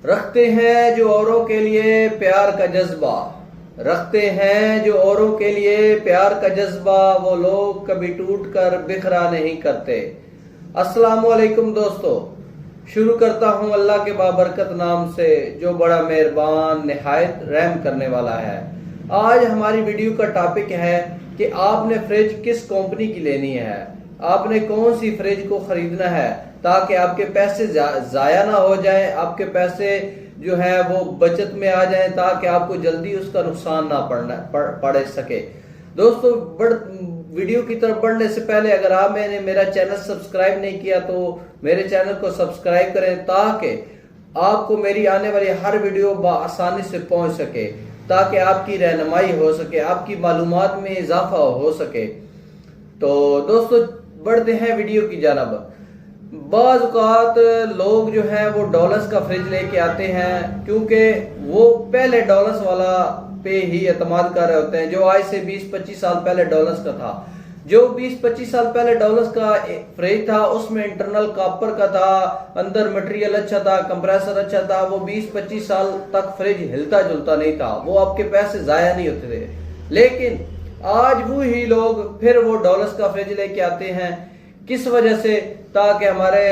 रखते हैं जो औरों के लिए प्यार का जज्बा, रखते हैं जो औरों के लिए प्यार का जज्बा, वो लोग कभी टूट कर बिखरा नहीं करते। अस्सलामुअलैकुम दोस्तों, शुरू करता हूं अल्लाह के बाबरकत नाम से जो बड़ा मेहरबान निहायत रहम करने वाला है। आज हमारी वीडियो का टॉपिक है कि आपने फ्रिज किस कंपनी की लेनी है, आपने कौन सी फ्रिज को खरीदना है ताकि आपके पैसे जाया ना हो जाए, आपके पैसे जो है वो बचत में आ जाए ताकि आपको जल्दी उसका नुकसान ना पड़ सके। दोस्तों, वीडियो की तरफ बढ़ने से पहले अगर आपने मेरा चैनल सब्सक्राइब नहीं किया तो मेरे चैनल को सब्सक्राइब करें ताकि आपको मेरी आने वाली हर वीडियो आसानी से पहुंच सके, ताकि आपकी रहनुमाई हो सके, आपकी मालूमात में इजाफा हो सके। तो दोस्तों, बढ़ते हैं वीडियो की जानिब। बाज़ औक़ात लोग जो है वो डॉलर्स का फ्रिज लेके आते हैं क्योंकि वो पहले डॉलर्स वाला पे ही एतमाद कर रहे होते हैं, जो आज से 20-25 साल पहले डॉलर्स का था। जो 20-25 साल पहले डॉलर्स का फ्रिज था उसमें इंटरनल कॉपर का था, अंदर मटेरियल अच्छा था, कंप्रेसर अच्छा था, वो 20-25 साल तक फ्रिज हिलता जुलता नहीं था, वो आपके पैसे जाया नहीं होते थे। लेकिन आज वो ही लोग फिर वो डॉलर्स का फ्रिज लेके आते हैं, किस वजह से? ताकि हमारे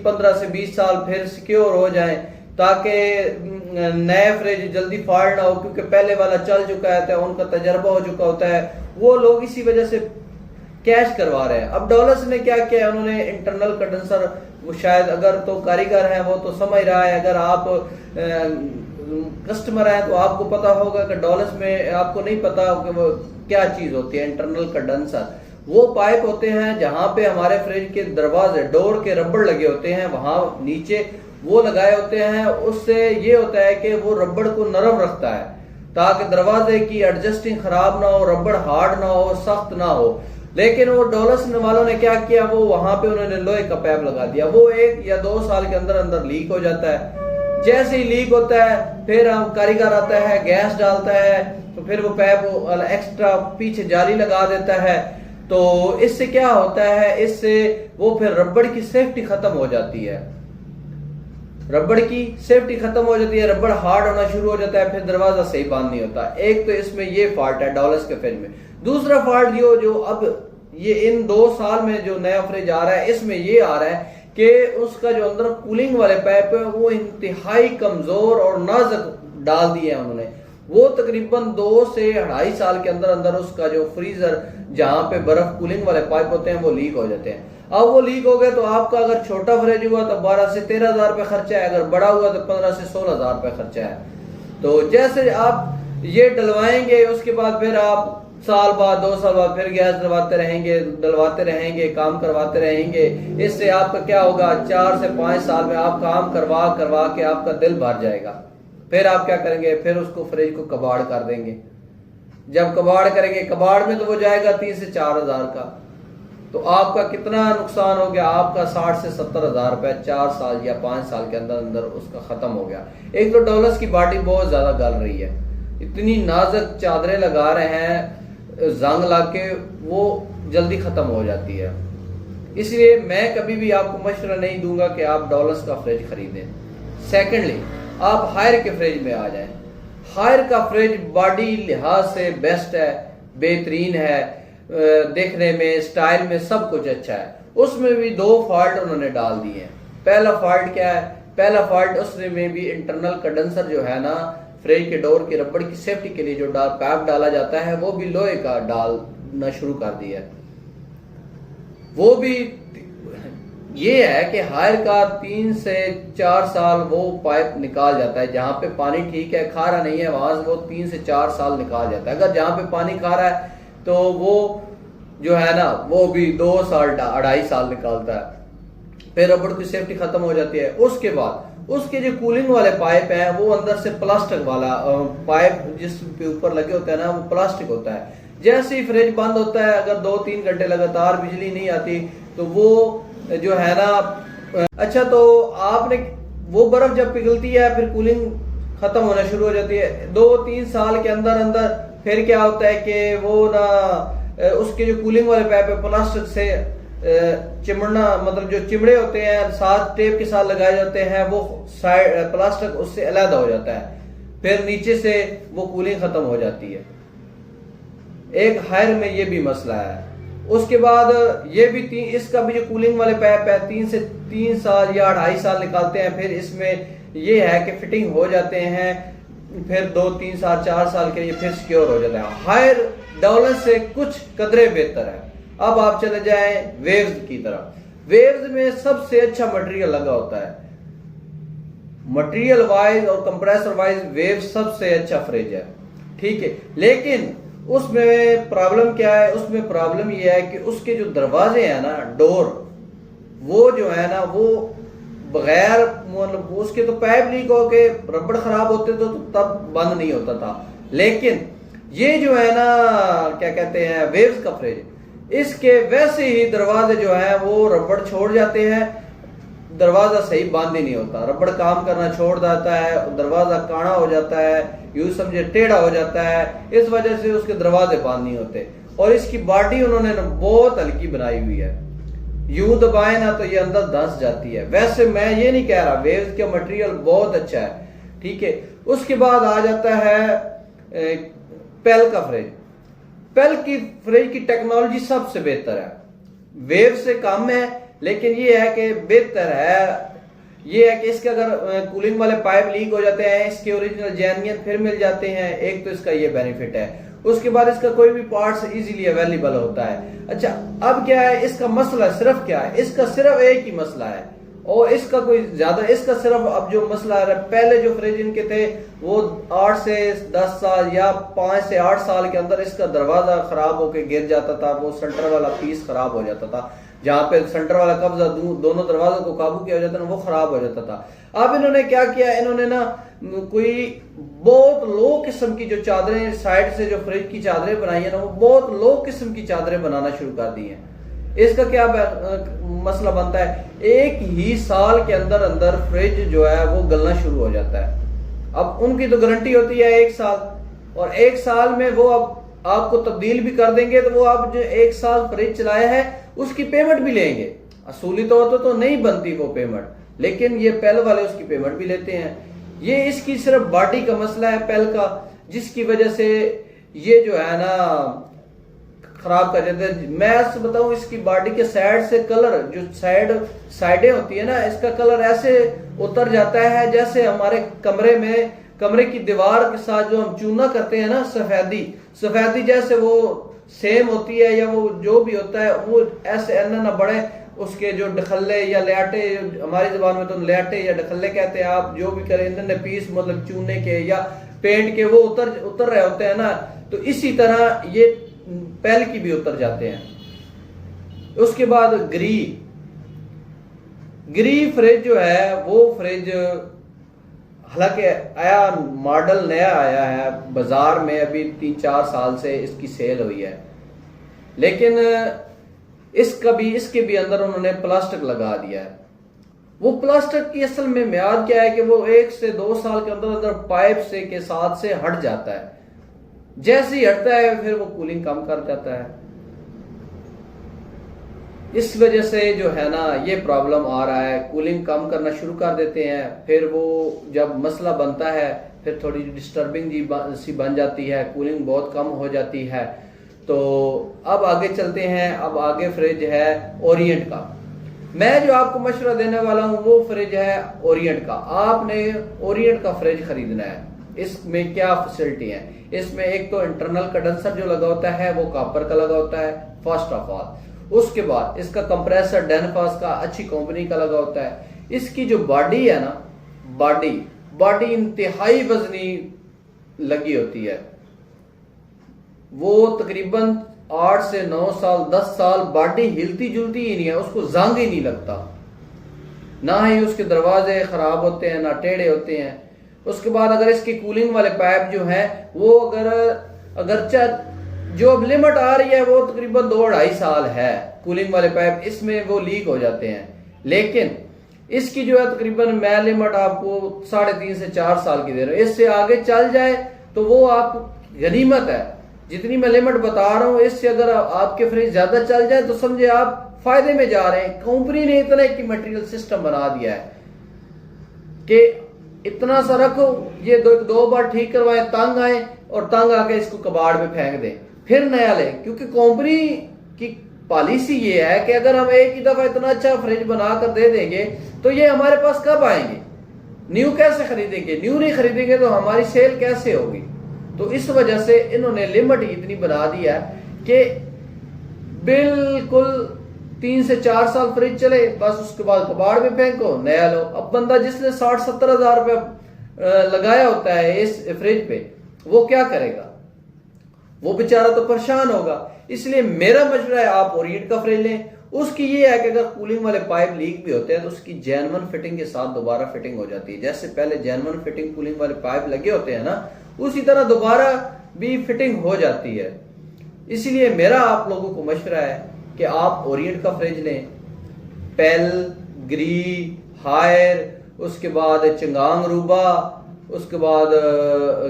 15 से 20 साल फिर सिक्योर हो जाएं, ताकि नए फ्रिज जल्दी फाड़ ना हो, क्योंकि पहले वाला चल चुका है, उनका तजर्बा हो चुका होता है। वो लोग इसी वजह से कैश करवा रहे हैं। अब डॉलर्स ने क्या किया, उन्होंने इंटरनल कंडेंसर, वो शायद अगर तो कारीगर है वो तो समझ रहा है, अगर आप कस्टमर है तो आपको पता होगा कि डॉलर्स में आपको नहीं पता कि वो क्या चीज होती है। इंटरनल कंडेंसर वो पाइप होते हैं जहां पे हमारे फ्रिज के दरवाजे डोर के रबड़ लगे होते हैं, वहां नीचे वो लगाए होते हैं। उससे ये होता है कि वो रबड़ को नरम रखता है ताकि दरवाजे की एडजस्टिंग खराब ना हो, रबड़ हार्ड ना हो, सख्त ना हो। लेकिन वो डॉलर्स वालों ने क्या किया, वो वहां पे उन्होंने लोहे का पाइप लगा दिया। वो 1 या 2 साल के अंदर अंदर लीक हो जाता है। जैसे ही लीक होता है फिर हम कारीगर आता है, गैस डालता है, तो फिर वो पाइप एक्स्ट्रा पीछे जाली लगा देता है। तो इससे क्या होता है, इससे वो फिर रबड़ की सेफ्टी खत्म हो जाती है, रबड़ की सेफ्टी खत्म हो जाती है, रबड़ हार्ड होना शुरू हो जाता है, फिर दरवाजा सही बंद नहीं होता। एक तो इसमें ये फॉल्ट है डॉलर्स के फ्रिज में। दूसरा फॉल्ट जो अब ये इन 2 साल में जो नया फ्रिज आ रहा है, इसमें ये आ रहा है कि उसका जो अंदर कूलिंग वाले पाइप है वो इंतहाई कमजोर और नाजुक डाल दिए हैं उन्होंने। वो तकरीबन 2 से 2.5 साल के अंदर अंदर उसका जो फ्रीजर जहां पे बर्फ कूलिंग वाले पाइप होते हैं वो लीक हो जाते हैं। अब वो लीक हो गए तो आपका अगर छोटा फ्रिज हुआ तो 12 से 13 हजार रुपये खर्चा है, अगर बड़ा हुआ तो 15 से 16 हजार रुपये खर्चा है। तो जैसे आप ये डलवाएंगे उसके बाद फिर आप साल बाद 2 साल बाद फिर गैस डलवाते रहेंगे, काम करवाते रहेंगे। इससे आपका क्या होगा, 4 से 5 साल में आप काम करवा के आपका दिल भर जाएगा। फिर आप क्या करेंगे, फिर उसको फ्रिज को कबाड़ कर देंगे। जब कबाड़ करेंगे, कबाड़ में तो वो जाएगा 3 से 4 हजार का, तो आपका कितना नुकसान हो गया, आपका 60 से 70 हजार रुपए 4 साल या 5 साल के अंदर अंदर उसका खत्म हो गया। एक तो डॉलर्स की बॉडी बहुत ज्यादा गल रही है, इतनी नाजुक चादरें लगा रहे हैं, जंग ला के वो जल्दी खत्म हो जाती है। इसलिए मैं कभी भी आपको मशवरा नहीं दूंगा कि आप डॉलर्स का फ्रिज खरीदें। सेकेंडली, आप हायर के फ्रिज में आ जाएं। हायर का फ्रिज बॉडी लिहाज से बेस्ट है, बेहतरीन है, देखने में स्टाइल में सब कुछ अच्छा है। उसमें भी 2 फॉल्ट उन्होंने डाल दिए हैं। पहला फॉल्ट क्या है, पहला फॉल्ट उसमें भी इंटरनल कंडेंसर जो है ना, फ्रिज के डोर के रबड़ की सेफ्टी के लिए जो पाइप डाला जाता है वो भी लोहे का डालना शुरू कर दिया है। वो भी ये है कि हायर का 3 से 4 साल वो पाइप निकाल जाता है। जहां पे पानी ठीक है, खारा नहीं है, वहां से वो 3 से 4 साल निकाल जाता है। अगर जहां पे पानी खारा है तो वो जो है ना वो भी 2 साल 2.5 साल निकालता है, फिर रबड़ की सेफ्टी खत्म हो जाती है। उसके बाद उसके जो कूलिंग वाले पाइप हैं वो अंदर से प्लास्टिक वाला पाइप जिस पे ऊपर लगे होते हैं ना, वो प्लास्टिक होता है। जैसे ही फ्रिज बंद होता है, अगर 2-3 घंटे लगातार बिजली नहीं आती तो वो जो है ना, अच्छा तो आपने वो बर्फ जब पिघलती है फिर कूलिंग खत्म होना शुरू हो जाती है। 2-3 साल के अंदर अंदर फिर क्या होता है कि वो ना उसके जो कूलिंग वाले पाइप है प्लास्टिक से चिमड़ना, मतलब जो चिमड़े होते हैं साथ टेप के साथ लगाए जाते हैं, वो साइड प्लास्टिक उससे अलग हो जाता है, फिर नीचे से वो कूलिंग खत्म हो जाती है। एक हायर में ये भी मसला है। उसके बाद ये भी इसका भी जो कूलिंग वाले पाइप है 3 साल या 2.5 साल निकालते हैं, फिर इसमें ये है कि फिटिंग हो जाते हैं, फिर 2-3 साल 4 साल के लिए फिर सिक्योर हो जाता है। हायर डॉलर से कुछ कदरे बेहतर है। अब आप चले जाएं वेव्स की तरफ। वेव्स में सबसे अच्छा मटेरियल लगा होता है, मटेरियल वाइज और कंप्रेसर वाइज वेव सबसे अच्छा फ्रिज है, ठीक है। लेकिन उसमें प्रॉब्लम क्या है? उसमें प्रॉब्लम यह है कि उसके जो दरवाजे हैं ना, डोर, वो जो है ना वो बगैर मतलब उसके तो पाइप लीक होके रबड़ खराब होते तो तब बंद नहीं होता था। लेकिन ये जो है ना क्या कहते हैं वेव्स का फ्रिज, इसके वैसे ही दरवाजे जो है वो रबड़ छोड़ जाते हैं, दरवाजा सही बंद ही नहीं होता, रबड़ काम करना छोड़ जाता है, दरवाजा काड़ा हो जाता है, यूं समझे टेढ़ा हो जाता है। इस वजह से उसके दरवाजे बंद नहीं होते। और इसकी बॉडी उन्होंने बहुत हल्की बनाई हुई है, यूं दबाए ना तो ये अंदर धंस जाती है। वैसे मैं ये नहीं कह रहा, वेव्स का मटेरियल बहुत अच्छा है, ठीक है। उसके बाद आ जाता है पेल का फ्रिज। पेल की फ्रिज की टेक्नोलॉजी सबसे बेहतर है, वेव से कम है, लेकिन ये है कि बेहतर है। ये है कि इसके अगर कूलिंग वाले पाइप लीक हो जाते हैं, इसके ओरिजिनल जेन्युइन फिर मिल जाते हैं, एक तो इसका ये बेनिफिट है। उसके बाद इसका कोई भी पार्ट्स इजीली अवेलेबल होता है। अच्छा, अब क्या है इसका मसला? सिर्फ क्या है इसका? सिर्फ एक ही मसला है, और इसका कोई ज्यादा, इसका सिर्फ अब जो मसला है, पहले जो फ्रिज इनके थे वो 8 से 10 साल या 5 से 8 साल के अंदर इसका दरवाजा खराब होकर गिर जाता था, वो सेंटर वाला पीस खराब हो जाता था, जहां पे सेंटर वाला कब्जा दोनों दरवाजों को काबू किया जाता था वो खराब हो जाता था। अब इन्होंने क्या किया, इन्होंने ना कोई बहुत लो किस्म की जो चादरें साइड से जो फ्रिज की चादरें बनाई है ना, वो बहुत लो किस्म की चादरें बनाना शुरू कर दी हैं। इसका क्या मसला बनता है, एक ही साल के अंदर अंदर फ्रिज जो है वो गलना शुरू हो जाता है। अब उनकी तो गारंटी होती है 1 साल, और 1 साल में वो अब आपको तब्दील भी कर देंगे, तो वो आप जो 1 साल फ्रिज चलाया है उसकी पेमेंट भी लेंगे। असूली तौर तो नहीं बनती वो पेमेंट, लेकिन ये पेल वाले उसकी पेमेंट भी लेते हैं। ये इसकी सिर्फ बॉडी का मसला है पेल का, जिसकी वजह से ये जो है ना खराब कर देते हैं। मैं आपसे बताऊं, इसकी बॉडी के साइड से कलर, जो साइडें होती है ना, इसका कलर ऐसे उतर जाता है जैसे हमारे कमरे की दीवार के साथ जो हम चूना करते हैं ना, सफेदी जैसे वो सेम होती है, या वो जो भी होता है वो ऐसे ना बड़े उसके जो डखल्ले या लैटे, हमारी जबान में तो लैटे या डखल्ले कहते हैं, आप जो भी करें, इन्होंने पीस मतलब चूने के या पेंट के वो उतर रहे होते हैं ना, तो इसी तरह ये पेल की भी उतर जाते हैं। उसके बाद ग्री फ्रिज जो है वो फ्रिज हालांकि आया, मॉडल नया आया है बाजार में, अभी 3-4 साल से इसकी सेल हुई है, लेकिन इसके भी अंदर उन्होंने प्लास्टिक लगा दिया है। वो प्लास्टिक की असल में म्याद क्या है कि वो 1 से 2 साल के अंदर अंदर पाइप से के साथ से हट जाता है, जैसे ही हटता है फिर वो कूलिंग कम कर जाता है। इस वजह से जो है ना ये प्रॉब्लम आ रहा है, कूलिंग कम करना शुरू कर देते हैं, फिर वो जब मसला बनता है फिर थोड़ी डिस्टर्बिंग सी बन जाती है, कूलिंग बहुत कम हो जाती है। तो अब आगे चलते हैं। अब आगे फ्रिज है ओरिएंट का। मैं जो आपको मशवरा देने वाला हूं वो फ्रिज है ओरिएंट का। आपने ओरिएंट का फ्रिज खरीदना है। इसमें क्या फैसिलिटी है? इसमें एक तो इंटरनल कंडेंसर जो लगा होता है वो कॉपर का लगा होता है, फर्स्ट ऑफ ऑल। उसके बाद इसका कंप्रेसर डेनफास का अच्छी कंपनी का लगा होता है। इसकी जो बॉडी है ना, बॉडी इंतहाई वजनी लगी होती है। वो तकरीबन 8 से 9 साल 10 साल बॉडी हिलती जुलती ही नहीं है, उसको जंग ही नहीं लगता, ना ही उसके दरवाजे खराब होते हैं, ना टेढ़े होते हैं। उसके बाद अगर इसकी कूलिंग वाले पाइप जो है वो अगर जो अब लिमिट आ रही है वो तकरीबन 2-2.5 साल है, कूलिंग वाले पाइप इसमें वो लीक हो जाते हैं। लेकिन इसकी जो है तकरीबन मैं लिमिट आपको 3.5 से 4 साल की दे रहा हूं। इससे आगे चल जाए तो वो आप गनीमत है। जितनी मैं लिमिट बता रहा हूं, इससे अगर आपके फ्रिज ज्यादा चल जाए तो समझे आप फायदे में जा रहे हैं। कंपनी ने इतना एक मटेरियल सिस्टम बना दिया है कि इतना सा रखो, ये दो बार ठीक करवाए, तंग आए और तंग आके इसको कबाड़ में फेंक दें, फिर नया लें। क्योंकि कंपनी की पॉलिसी ये है कि अगर हम एक ही दफा इतना अच्छा फ्रिज बनाकर दे देंगे तो ये हमारे पास कब आएंगे, न्यू कैसे खरीदेंगे, न्यू नहीं खरीदेंगे तो हमारी सेल कैसे होगी। तो इस वजह से इन्होंने लिमिट इतनी बना दी है कि बिल्कुल 3 से 4 साल फ्रिज चले, बस उसके बाद कबाड़ में फेंको, नया लो। अब बंदा जिसने 60-70 हजार रुपया लगाया होता है इस फ्रिज पे, वो क्या करेगा, वो बेचारा तो परेशान होगा। इसलिए मेरा मशवरा है आप ओरिएंट का फ्रिज लें। उसकी ये है कि अगर कूलिंग वाले पाइप लीक भी होते हैं तो उसकी जेन्युइन फिटिंग के साथ दोबारा फिटिंग हो जाती है। जैसे पहले जेन्युइन फिटिंग कूलिंग वाले पाइप लगे होते हैं ना, उसी तरह दोबारा भी फिटिंग हो जाती है। इसलिए मेरा आप लोगों को मशवरा है कि आप ओरिएंट का फ्रिज लें। पेल, ग्री, हायर, उसके बाद चंगांग रूबा, उसके बाद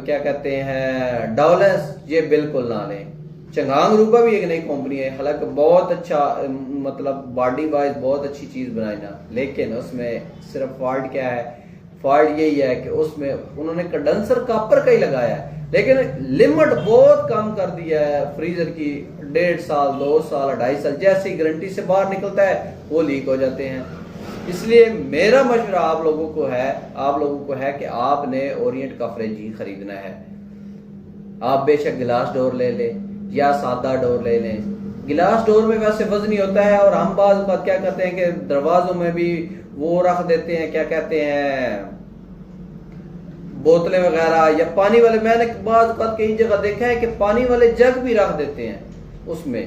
क्या कहते हैं डॉलस, ये बिल्कुल ना लें। चंगांग रूबा भी एक नई कंपनी है, हालांकि बहुत अच्छा मतलब बॉडी वाइज बहुत अच्छी चीज बनाई ना, लेकिन उसमें सिर्फ फॉल्ट क्या है, फॉल्ट यही है कि उसमें उन्होंने कंडेंसर कॉपर का ही लगाया है, लेकिन लिमिट बहुत कम कर दिया है फ्रीजर की। 1.5 साल, 2 साल, 2.5 साल, जैसे ही गारंटी से बाहर निकलता है वो लीक हो जाते हैं। इसलिए मेरा मशवरा आप लोगों को है कि आपने ओरिएंट का फ्रिज ही खरीदना है। आप बेशक गिलास डोर ले लें या सादा डोर ले लें। गिलास डोर में वैसे वजनी होता है और हम बात क्या करते हैं कि दरवाजों में भी वो रख देते हैं, क्या कहते हैं, बोतलें वगैरह या पानी वाले। मैंने बात कई जगह देखा है कि पानी वाले जग भी रख देते हैं उसमें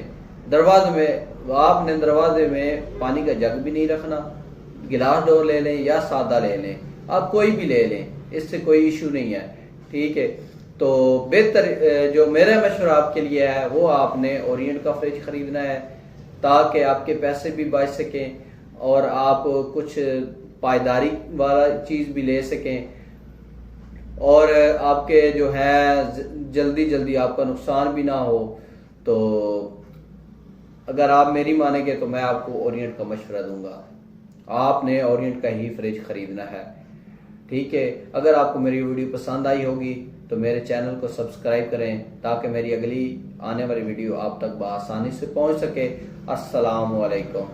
दरवाजे में। आपने दरवाजे में पानी का जग भी नहीं रखना। गिलास डोर ले लें या सादा ले लें, आप कोई भी ले लें, इससे कोई इशू नहीं है, ठीक है। तो बेहतर जो मेरा मशवरा आपके लिए है वो आपने ओरिएंट का फ्रिज खरीदना है, ताकि आपके पैसे भी बच सकें और आप कुछ पायदारी वाला चीज़ भी ले सकें और आपके जो है जल्दी आपका नुकसान भी ना हो। तो अगर आप मेरी मानेंगे तो मैं आपको ओरिएंट का मशवरा दूंगा, आपने ओरिएंट का ही फ्रिज खरीदना है, ठीक है। अगर आपको मेरी वीडियो पसंद आई होगी तो मेरे चैनल को सब्सक्राइब करें ताकि मेरी अगली आने वाली वीडियो आप तक बआसानी से पहुंच सके। अस्सलाम वालेकुम।